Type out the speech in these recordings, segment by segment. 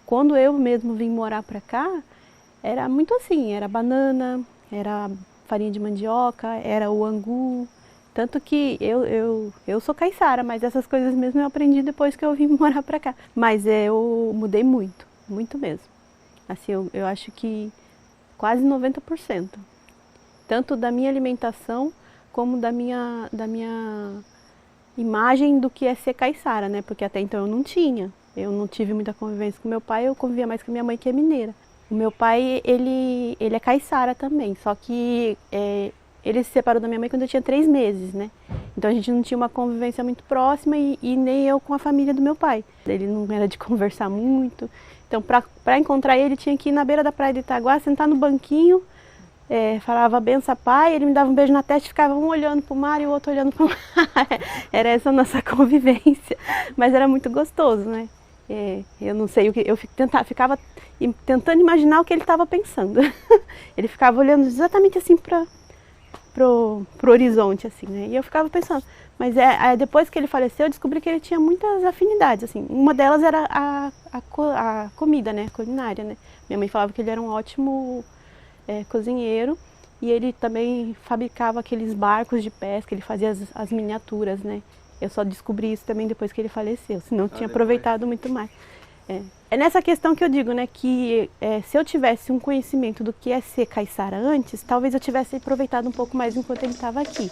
Quando eu mesmo vim morar para cá, era muito assim, era banana, era farinha de mandioca, era o angu. Tanto que eu sou caiçara, mas essas coisas mesmo eu aprendi depois que eu vim morar para cá. Mas eu mudei muito, muito mesmo. Assim, eu acho que quase 90%. Tanto da minha alimentação como da minha imagem do que é ser caiçara, né? Porque até então eu não tinha. Eu não tive muita convivência com meu pai, eu convivia mais com minha mãe, que é mineira. O meu pai, ele é caiçara também, só que ele se separou da minha mãe quando eu tinha 3 meses, né? Então a gente não tinha uma convivência muito próxima e nem eu com a família do meu pai. Ele não era de conversar muito. Então para encontrar ele tinha que ir na beira da praia de Itaguá, sentar no banquinho, falava benção pai, ele me dava um beijo na testa e ficava um olhando para o mar e o outro olhando para o mar. Era essa a nossa convivência, mas era muito gostoso, né? Eu não sei o que, ficava tentando imaginar o que ele estava pensando. Ele ficava olhando exatamente assim pro horizonte, assim, né? E eu ficava pensando, mas depois que ele faleceu, eu descobri que ele tinha muitas afinidades, assim. Uma delas era a comida, né? A culinária, né? Minha mãe falava que ele era um ótimo cozinheiro e ele também fabricava aqueles barcos de pesca, ele fazia as miniaturas, né? Eu só descobri isso também depois que ele faleceu, senão eu tinha aproveitado muito mais. É nessa questão que eu digo, né, que se eu tivesse um conhecimento do que é ser caiçara antes, talvez eu tivesse aproveitado um pouco mais enquanto ele estava aqui.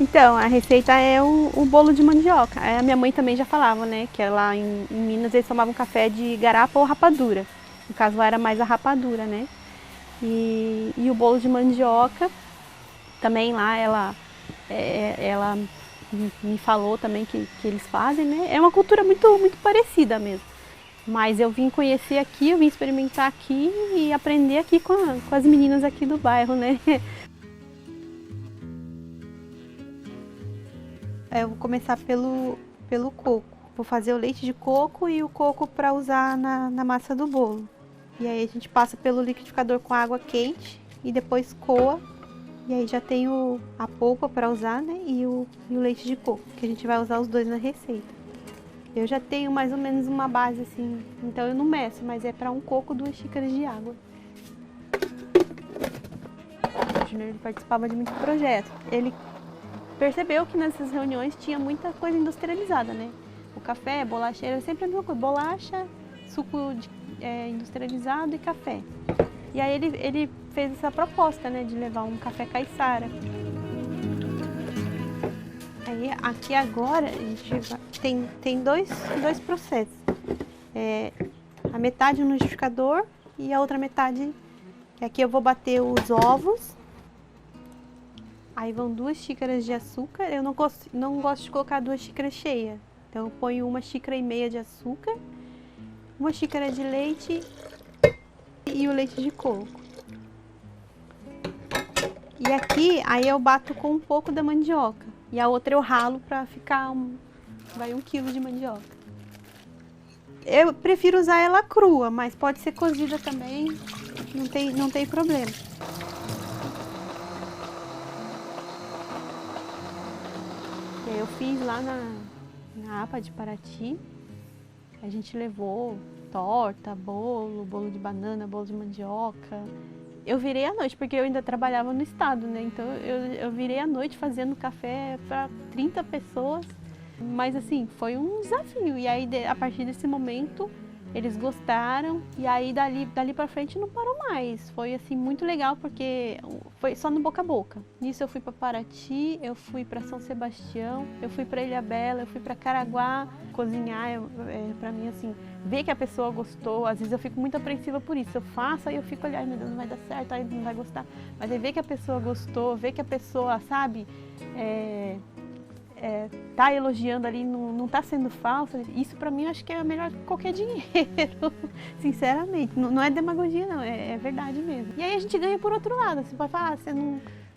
Então, a receita é o bolo de mandioca. A minha mãe também já falava, né, que lá em Minas eles tomavam café de garapa ou rapadura. No caso lá era mais a rapadura, né? E o bolo de mandioca, também lá ela me falou também que eles fazem, né? É uma cultura muito, muito parecida mesmo. Mas eu vim conhecer aqui, eu vim experimentar aqui e aprender aqui com as meninas aqui do bairro, né? Eu vou começar pelo coco. Vou fazer o leite de coco e o coco para usar na massa do bolo. E aí a gente passa pelo liquidificador com água quente e depois coa. E aí já tem a polpa para usar, né? E o leite de coco, que a gente vai usar os dois na receita. Eu já tenho mais ou menos uma base assim, então eu não meço, mas é para um coco 2 xícaras de água. O Júnior participava de muitos projetos. Ele percebeu que nessas reuniões tinha muita coisa industrializada, né? O café, bolacha, era sempre a mesma coisa, bolacha, suco industrializado e café. E aí ele fez essa proposta, né, de levar um café caiçara. Aí aqui agora a gente tem dois processos. A metade no liquidificador e a outra metade, aqui eu vou bater os ovos. Aí vão 2 xícaras de açúcar, eu não gosto de colocar 2 xícaras cheias. Então eu ponho 1,5 xícaras de açúcar, 1 xícara de leite e o leite de coco. E aqui, aí eu bato com um pouco da mandioca. E a outra eu ralo pra ficar 1 quilo de mandioca. Eu prefiro usar ela crua, mas pode ser cozida também, não tem problema. Eu fiz lá na APA de Paraty, a gente levou torta, bolo de banana, bolo de mandioca. Eu virei à noite, porque eu ainda trabalhava no estado, né? Então eu virei à noite fazendo café para 30 pessoas. Mas assim, foi um desafio. E aí a partir desse momento eles gostaram e aí dali para frente não parou mais. Foi assim muito legal porque foi só no boca a boca. Nisso eu fui para Paraty, eu fui para São Sebastião, eu fui para Ilhabela, eu fui para Caraguá cozinhar. Para mim assim, ver que a pessoa gostou. Às vezes eu fico muito apreensiva por isso. Eu faço aí eu fico olhando, meu Deus, não vai dar certo, aí não vai gostar. Mas aí ver que a pessoa gostou, ver que a pessoa, sabe, tá elogiando ali, não tá sendo falsa, isso pra mim eu acho que é melhor que qualquer dinheiro, sinceramente. Não é demagogia não, é verdade mesmo. E aí a gente ganha por outro lado, você pode falar, você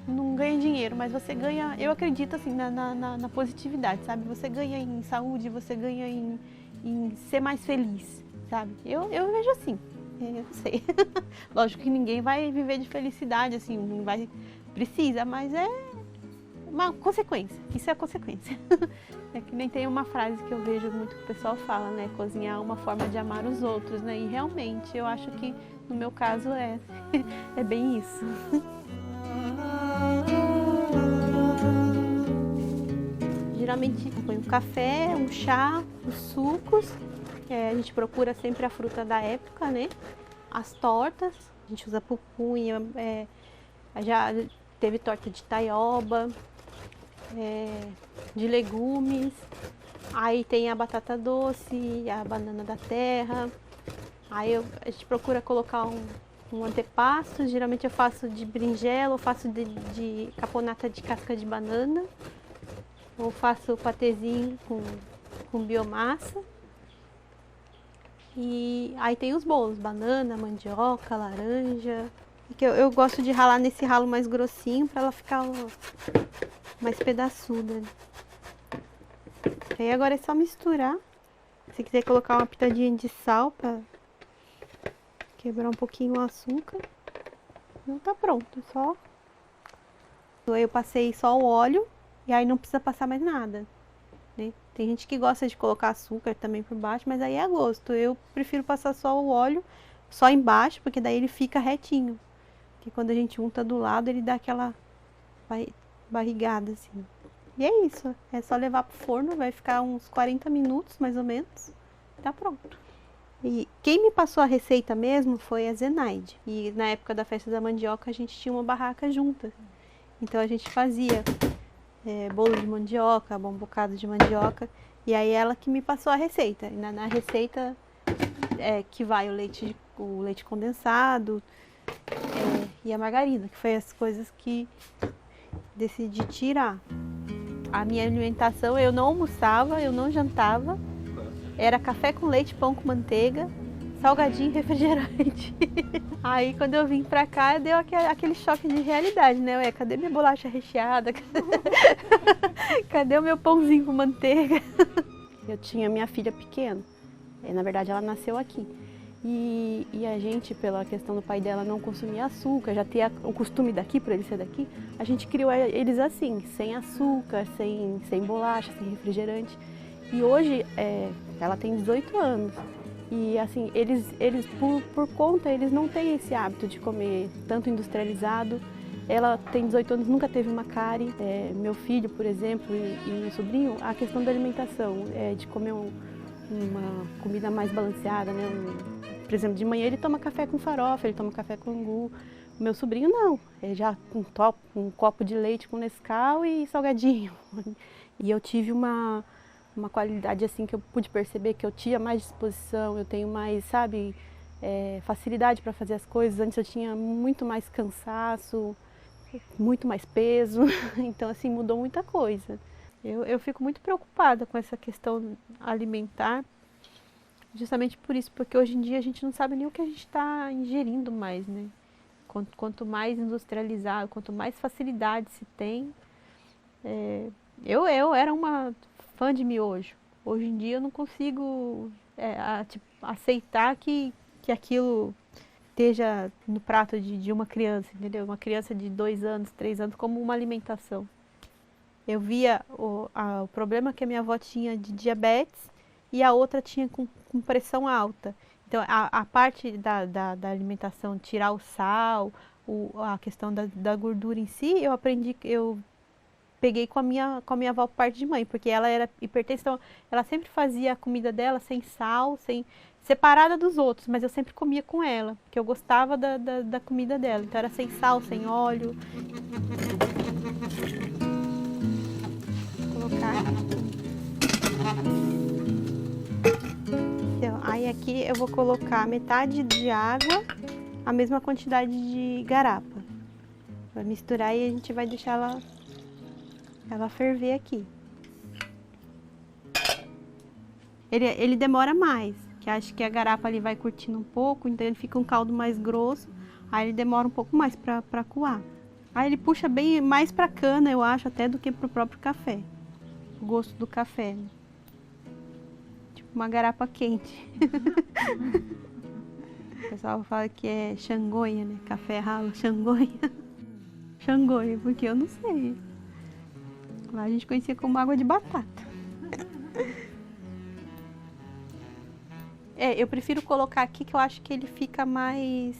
não ganha dinheiro, mas você ganha, eu acredito assim, na positividade, sabe? Você ganha em saúde, você ganha em ser mais feliz, sabe? Eu vejo assim, eu não sei. Lógico que ninguém vai viver de felicidade, assim, não vai, precisa, mas é uma consequência, isso é a consequência. É que nem tem uma frase que eu vejo muito que o pessoal fala, né? Cozinhar é uma forma de amar os outros, né? E realmente, eu acho que no meu caso é bem isso. Geralmente põe um café, um chá, os sucos. A gente procura sempre a fruta da época, né? As tortas, a gente usa pupunha, já teve torta de taioba, de legumes. Aí tem a batata doce, a banana da terra. Aí a gente procura colocar um antepasto. Geralmente eu faço de berinjela, ou faço de caponata de casca de banana. Ou faço patezinho com biomassa. E aí tem os bolos, banana, mandioca, laranja. Que eu gosto de ralar nesse ralo mais grossinho para ela ficar mais pedaçuda. Aí agora é só misturar. Se quiser colocar uma pitadinha de sal para quebrar um pouquinho o açúcar. Não tá pronto, só. Eu passei só o óleo e aí não precisa passar mais nada, né? Tem gente que gosta de colocar açúcar também por baixo, mas aí é a gosto. Eu prefiro passar só o óleo, só embaixo, porque daí ele fica retinho. Porque quando a gente unta do lado, ele dá aquela barrigada assim. E é isso, é só levar pro forno, vai ficar uns 40 minutos mais ou menos, tá pronto. E quem me passou a receita mesmo foi a Zenaide. E na época da festa da mandioca a gente tinha uma barraca junta. Então a gente fazia bolo de mandioca, bom bocado de mandioca. E aí ela que me passou a receita. E na receita que vai o leite condensado e a margarina, que foi as coisas que decidi tirar. A minha alimentação, eu não almoçava, eu não jantava. Era café com leite, pão com manteiga, salgadinho e refrigerante. Aí quando eu vim pra cá, deu aquele choque de realidade, né? Cadê minha bolacha recheada? Cadê o meu pãozinho com manteiga? Eu tinha minha filha pequena, na verdade ela nasceu aqui. E a gente, pela questão do pai dela não consumir açúcar, já ter o costume daqui, por ele ser daqui, a gente criou eles assim, sem açúcar, sem bolacha, sem refrigerante. E hoje ela tem 18 anos e assim, eles por conta, eles não têm esse hábito de comer tanto industrializado. Ela tem 18 anos, nunca teve uma cárie. Meu filho, por exemplo, e meu sobrinho, a questão da alimentação, de comer uma comida mais balanceada, né? Por exemplo, de manhã ele toma café com farofa, ele toma café com angu. O meu sobrinho não, ele já um copo de leite com Nescau e salgadinho. E eu tive uma qualidade assim que eu pude perceber que eu tinha mais disposição, eu tenho mais, sabe, facilidade para fazer as coisas. Antes eu tinha muito mais cansaço, muito mais peso, então assim mudou muita coisa. Eu fico muito preocupada com essa questão alimentar, justamente por isso, porque hoje em dia a gente não sabe nem o que a gente está ingerindo mais, né? Quanto mais industrializado, quanto mais facilidade se tem. Eu era uma fã de miojo. Hoje em dia eu não consigo aceitar que aquilo esteja no prato de uma criança, entendeu? Uma criança de 2 anos, 3 anos, como uma alimentação. Eu via o problema que a minha avó tinha de diabetes e a outra tinha com pressão alta. Então, a parte da alimentação, tirar o sal, a questão da gordura em si, eu peguei com a minha avó por parte de mãe, porque ela era hipertensa, então ela sempre fazia a comida dela sem sal, separada dos outros, mas eu sempre comia com ela, porque eu gostava da comida dela. Então era sem sal, sem óleo. Vou colocar. Então, aí aqui eu vou colocar metade de água, a mesma quantidade de garapa. Vai misturar e a gente vai deixar ela ferver aqui. Ele demora mais, que acho que a garapa ali vai curtindo um pouco, então ele fica um caldo mais grosso, aí ele demora um pouco mais para coar. Aí ele puxa bem mais para cana, eu acho, até do que pro próprio café. O gosto do café, né? Tipo uma garapa quente. O pessoal fala que é xangonha, né? Café ralo, xangonha. Xangonha, porque eu não sei. Lá a gente conhecia como água de batata. Eu prefiro colocar aqui que eu acho que ele fica mais...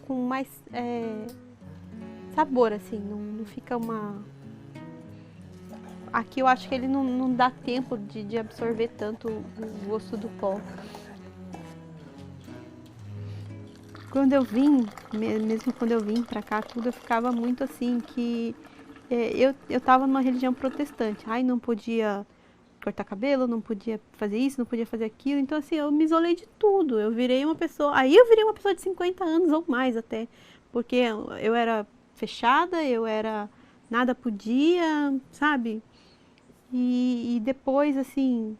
com mais sabor, assim. Não fica uma... Aqui eu acho que ele não dá tempo de absorver tanto o gosto do pó. Quando eu vim, mesmo quando eu vim pra cá, tudo, eu ficava muito assim, que eu tava numa religião protestante. Ai, não podia cortar cabelo, não podia fazer isso, não podia fazer aquilo. Então, assim, eu me isolei de tudo. Eu virei uma pessoa... Aí eu virei uma pessoa de 50 anos ou mais até. Porque eu era fechada, eu era... Nada podia, sabe? E depois, assim,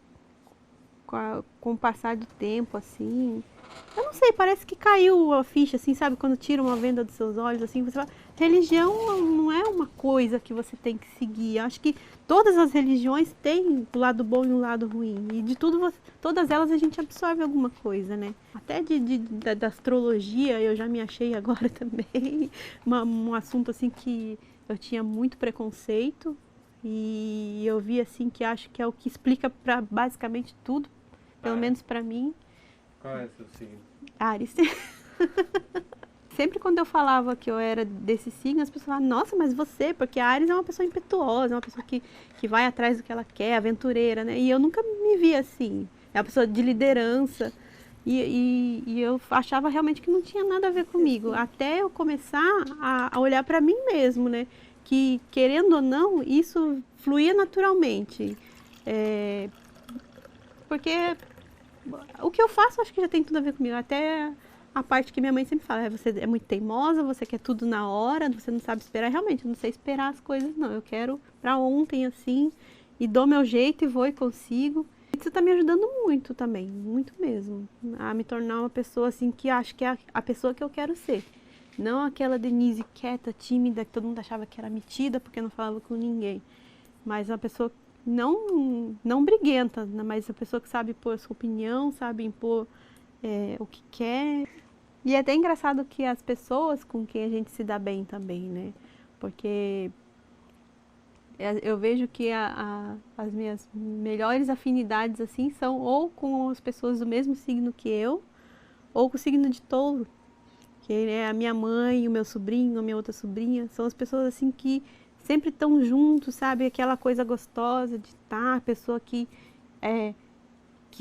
com o passar do tempo, assim... Eu não sei, parece que caiu a ficha, assim, sabe? Quando tira uma venda dos seus olhos, assim, você fala... Religião não é uma coisa que você tem que seguir. Acho que todas as religiões têm o lado bom e o lado ruim. E de tudo, todas elas a gente absorve alguma coisa, né? Até da astrologia eu já me achei agora também. Um assunto, assim, que eu tinha muito preconceito. E eu vi, assim, que acho que é o que explica para basicamente tudo. Pelo menos para mim. Qual é o seu signo? Áries. Sempre quando eu falava que eu era desse signo, as pessoas falavam, nossa, mas você, porque a Áries é uma pessoa impetuosa, é uma pessoa que vai atrás do que ela quer, aventureira, né? E eu nunca me via assim. É uma pessoa de liderança. E eu achava realmente que não tinha nada a ver comigo. Até eu começar a olhar para mim mesmo, né? Que, querendo ou não, isso fluía naturalmente. Porque o que eu faço, acho que já tem tudo a ver comigo. Até a parte que minha mãe sempre fala, você é muito teimosa, você quer tudo na hora, você não sabe esperar. Realmente, eu não sei esperar as coisas, não. Eu quero pra ontem, assim, e dou meu jeito e vou e consigo. Isso tá me ajudando muito também, muito mesmo. A me tornar uma pessoa, assim, que acho que é a pessoa que eu quero ser. Não aquela Denise quieta, tímida, que todo mundo achava que era metida porque não falava com ninguém. Mas uma pessoa não briguenta, mas a pessoa que sabe pôr a sua opinião, sabe impor o que quer. E é até engraçado que as pessoas com quem a gente se dá bem também, né? Porque eu vejo que as minhas melhores afinidades, assim, são ou com as pessoas do mesmo signo que eu, ou com o signo de touro. Que é a minha mãe, o meu sobrinho, a minha outra sobrinha. São as pessoas, assim, que sempre estão juntos, sabe? Aquela coisa gostosa de estar, a pessoa que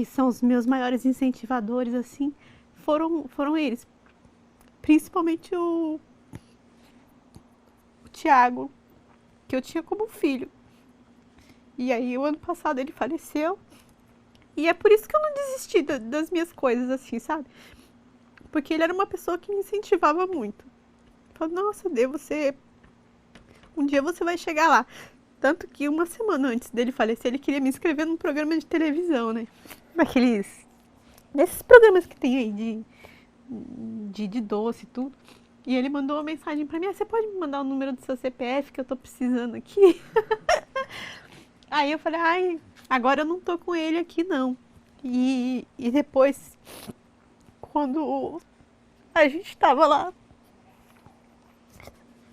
são os meus maiores incentivadores, assim, foram eles. Principalmente o Tiago, que eu tinha como filho. E aí, o ano passado ele faleceu. E é por isso que eu não desisti das minhas coisas, assim, sabe? Porque ele era uma pessoa que me incentivava muito. Falei, nossa, um dia você vai chegar lá. Tanto que uma semana antes dele falecer, ele queria me inscrever num programa de televisão, né? Desses programas que tem aí de doce e tudo. E ele mandou uma mensagem pra mim, você pode me mandar o número do seu CPF que eu tô precisando aqui? Aí eu falei, ai, agora eu não tô com ele aqui não. E depois, quando a gente tava lá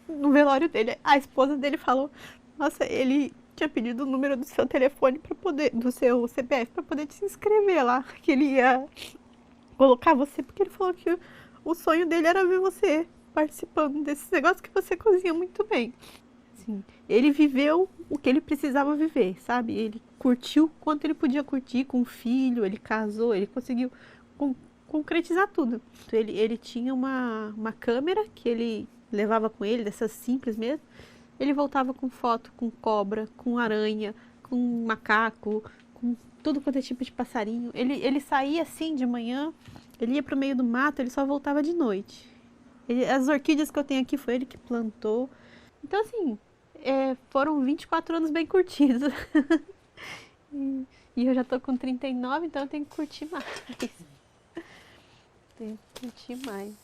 no velório dele, a esposa dele falou, nossa, ele tinha pedido o número do seu telefone para poder, do seu CPF para poder te inscrever lá, que ele ia colocar você, porque ele falou que o sonho dele era ver você participando desses negócios que você cozinha muito bem. Assim, ele viveu o que ele precisava viver, sabe? Ele curtiu quanto ele podia curtir com o filho, ele casou, ele conseguiu concretizar tudo. Ele tinha uma câmera que ele levava com ele, dessas simples mesmo. Ele voltava com foto, com cobra, com aranha, com macaco, com tudo quanto é tipo de passarinho. Ele saía assim de manhã, ele ia pro meio do mato, ele só voltava de noite. As orquídeas que eu tenho aqui foi ele que plantou. Então, assim, foram 24 anos bem curtidos. E eu já tô com 39, então eu tenho que curtir mais. Tenho que curtir mais.